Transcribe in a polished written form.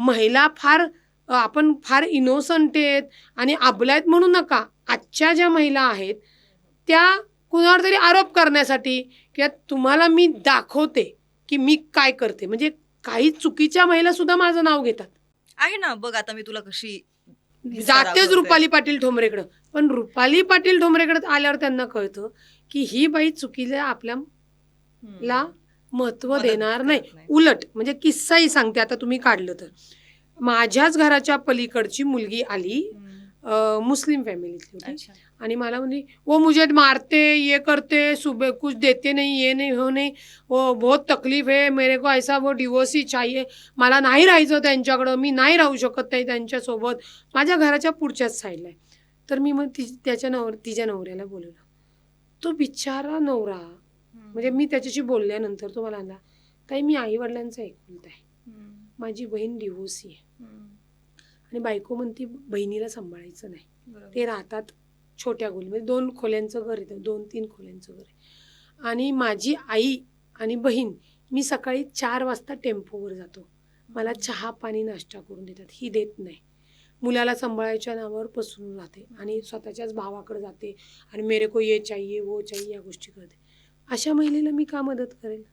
महिला फार आपण फार इनोसंट आहेत आणि अबला आहेत म्हणू नका. आजच्या ज्या महिला आहेत त्या कुणावर तरी आरोप करण्यासाठी किंवा तुम्हाला मी दाखवते की मी काय करते, म्हणजे काही चुकीच्या महिला सुद्धा माझं नाव घेतात. आहे ना, बघ आता मी तुला कशी जातेच रुपाली पाटील ठोंबरेकडं, पण रुपाली पाटील ठोंबरेकडे आल्यावर त्यांना कळतं की ही बाई चुकीला आपल्याला महत्व देणार नाही. उलट म्हणजे किस्साही सांगते, आता तुम्ही काढलं तर माझ्याच घराच्या पलीकडची मुलगी आली, मुस्लिम फॅमिलीतली होती, आणि मला म्हणजे वो मुझे मारते, ये करते, सुबह कुछ देते नहीं, ये नहीं हो नहीं, वो बहुत तकलीफ है मेरे को, ऐसा वो डिवोर्स ही चाहिए, मला नाही राहायचं त्यांच्याकडं, मी नाही राहू शकत नाही त्यांच्यासोबत, माझ्या घराच्या पुढच्याच साईडला आहे. तर मी मग तिच्या नवऱ्याला बोलवलं. तो बिचारा नवरा, म्हणजे मी त्याच्याशी बोलल्यानंतर तो मला म्हणला, ताई मी आई वडिलांचा एकुलता आहे, माझी बहीण डिवोर्सी आहे, आणि बायको म्हणती बहिणीला सांभाळायचं नाही, ते राहतात छोट्या खोलीमध्ये, 2 खोल्यांचं घर आहे, 2-3 खोल्यांचं घर आहे, आणि माझी आई आणि बहीण मी सकाळी 4 वाजता टेम्पोवर जातो, मला चहा पाणी नाश्ता करून देतात, ही देत नाही, मुलाला सांभाळायच्या नावावर पसरून राहते आणि स्वतःच्याच भावाकडे जाते आणि मेरे को ये चाहिए वो चाहिए या गोष्टी करते. अशा महिलेला मी का मदत करेल?